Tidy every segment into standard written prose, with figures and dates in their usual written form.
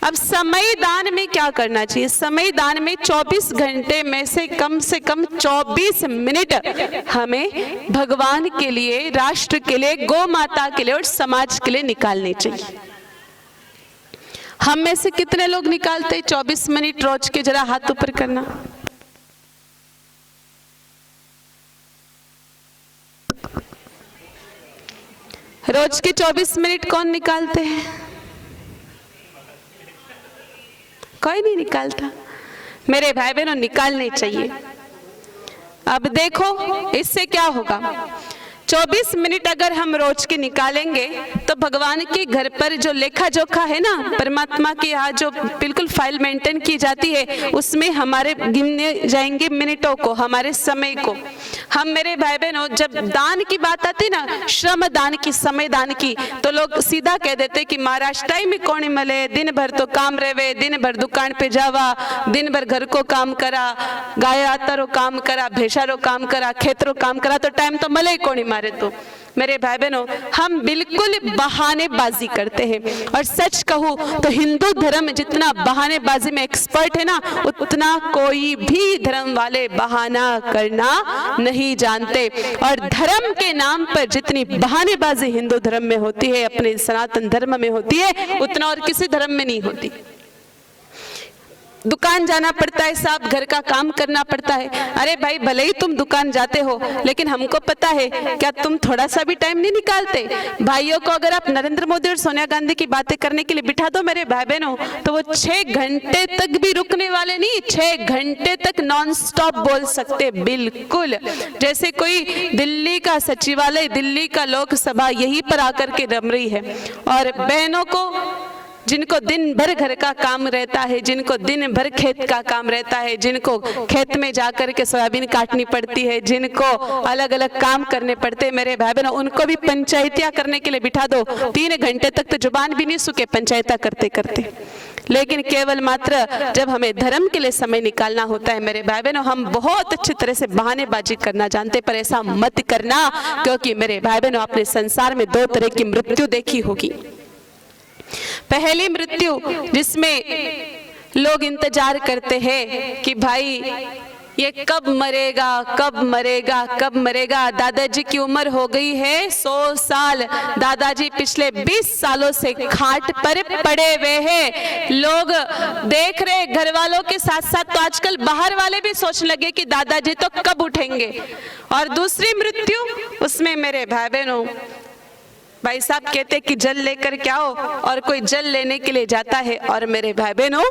अब समय दान में क्या करना चाहिए? समय दान में 24 घंटे में से कम 24 मिनट हमें भगवान के लिए, राष्ट्र के लिए, गौ माता के लिए और समाज के लिए निकालने चाहिए। हम में से कितने लोग निकालते 24 मिनट रोज के? जरा हाथ ऊपर करना। रोज के 24 मिनट कौन निकालते हैं? कोई नहीं निकालता। मेरे भाई बहनों, निकालने चाहिए। अब देखो इससे क्या होगा। 24 मिनट अगर हम रोज के निकालेंगे तो भगवान के घर पर जो लेखा जोखा है ना, परमात्मा के यहाँ जो बिल्कुल फाइल मेंटेन की जाती है, उसमें हमारे गिनने जाएंगे मिनटों को, हमारे समय को। हम मेरे भाई बहनों, जब दान की बात आती ना, श्रम दान की, समय दान की, तो लोग सीधा कह देते कि महाराज टाइम ही कौन मिले, दिन भर तो काम रहे, दिन भर दुकान पे जावा, दिन भर घर को काम करा, गाय आतरो काम करा, भेषारो काम करा, खेतरो काम करा, तो टाइम तो मले कौन मारे। तो मेरे भाई बहनों, हम बिल्कुल बहानेबाजी करते हैं। और सच कहूं तो हिंदू धर्म जितना बहानेबाजी में एक्सपर्ट है ना, उतना कोई भी धर्म वाले बहाना करना नहीं जानते। और धर्म के नाम पर जितनी बहानेबाजी हिंदू धर्म में होती है, अपने सनातन धर्म में होती है, उतना और किसी धर्म में नहीं होती। दुकान जाना पड़ता है साहब, घर का काम करना पड़ता है। अरे भाई, भले ही तुम दुकान जाते हो, लेकिन हमको पता है क्या तुम थोड़ा सा भी टाइम नहीं निकालते? भाइयों को अगर आप नरेंद्र मोदी और सोनिया गांधी की बातें करने के लिए बिठा दो मेरे भाई बहनों, तो वो 6 घंटे तक भी रुकने वाले नहीं, 6 घंटे तक नॉन स्टॉप बोल सकते। बिल्कुल जैसे कोई दिल्ली का सचिवालय, दिल्ली का लोकसभा यहीं पर आकर के रम रही है। और बहनों को, जिनको दिन भर घर का काम रहता है, जिनको दिन भर खेत का काम रहता है, जिनको खेत में जाकर के सोयाबीन काटनी पड़ती है, जिनको अलग अलग काम करने पड़ते हैं, मेरे भाई बहनों, उनको भी पंचायतियां करने के लिए बिठा दो, 3 घंटे तक तो जुबान भी नहीं सूखे पंचायता करते करते। लेकिन केवल मात्र जब हमें धर्म के लिए समय निकालना होता है मेरे भाई बहनों, हम बहुत अच्छी तरह से बहानेबाजी करना जानते, पर ऐसा मत करना, क्योंकि मेरे भाई बहनों, आपने संसार में 2 तरह की मृत्यु देखी होगी। पहली मृत्यु जिसमें लोग इंतजार करते हैं कि भाई ये कब मरेगा, कब मरेगा, कब मरेगा। दादाजी की उम्र हो गई है 100 साल, दादाजी पिछले 20 सालों से खाट पर पड़े हुए हैं। लोग देख रहे, घर वालों के साथ साथ तो आजकल बाहर वाले भी सोचने लगे कि दादाजी तो कब उठेंगे। और दूसरी मृत्यु, उसमें मेरे भाई बहनों, भाई साहब कहते कि जल लेकर के आओ, और कोई जल लेने के लिए जाता है और मेरे भाई बहनों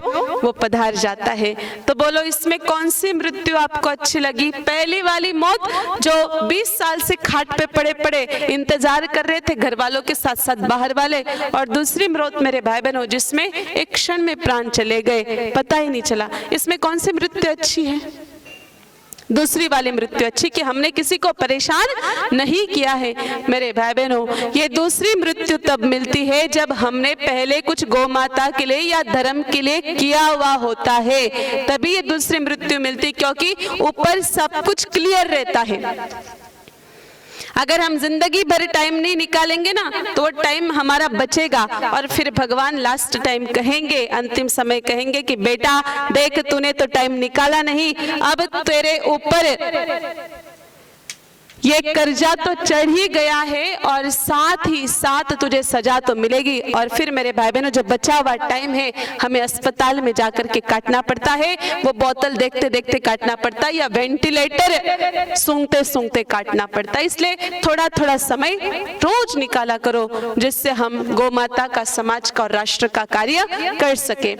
वो पधार जाता है। तो बोलो इसमें कौन सी मृत्यु आपको अच्छी लगी? पहली वाली मौत जो 20 साल से खाट पे पड़े पड़े इंतजार कर रहे थे, घर वालों के साथ साथ बाहर वाले, और दूसरी मौत मेरे भाई बहनों जिसमें एक क्षण में प्राण चले गए, पता ही नहीं चला। इसमें कौन सी मृत्यु अच्छी है? दूसरी वाली मृत्यु अच्छी, कि हमने किसी को परेशान नहीं किया है। मेरे भाई बहनों, ये दूसरी मृत्यु तब मिलती है जब हमने पहले कुछ गौ माता के लिए या धर्म के लिए किया हुआ होता है, तभी ये दूसरी मृत्यु मिलती, क्योंकि ऊपर सब कुछ क्लियर रहता है। अगर हम जिंदगी भर टाइम नहीं निकालेंगे ना, तो वो टाइम हमारा बचेगा, और फिर भगवान लास्ट टाइम कहेंगे, अंतिम समय कहेंगे कि बेटा देख, तूने तो टाइम निकाला नहीं, अब तेरे ऊपर ये कर्जा तो चढ़ ही गया है, और साथ ही साथ तुझे सजा तो मिलेगी। और फिर मेरे भाई बहनों, जो बचा हुआ टाइम है हमें अस्पताल में जाकर के काटना पड़ता है, वो बोतल देखते देखते काटना पड़ता है, या वेंटिलेटर सूंघते सूंघते काटना पड़ता है। इसलिए थोड़ा थोड़ा समय रोज निकाला करो, जिससे हम गौ माता का, समाज का और राष्ट्र का कार्य कर सके।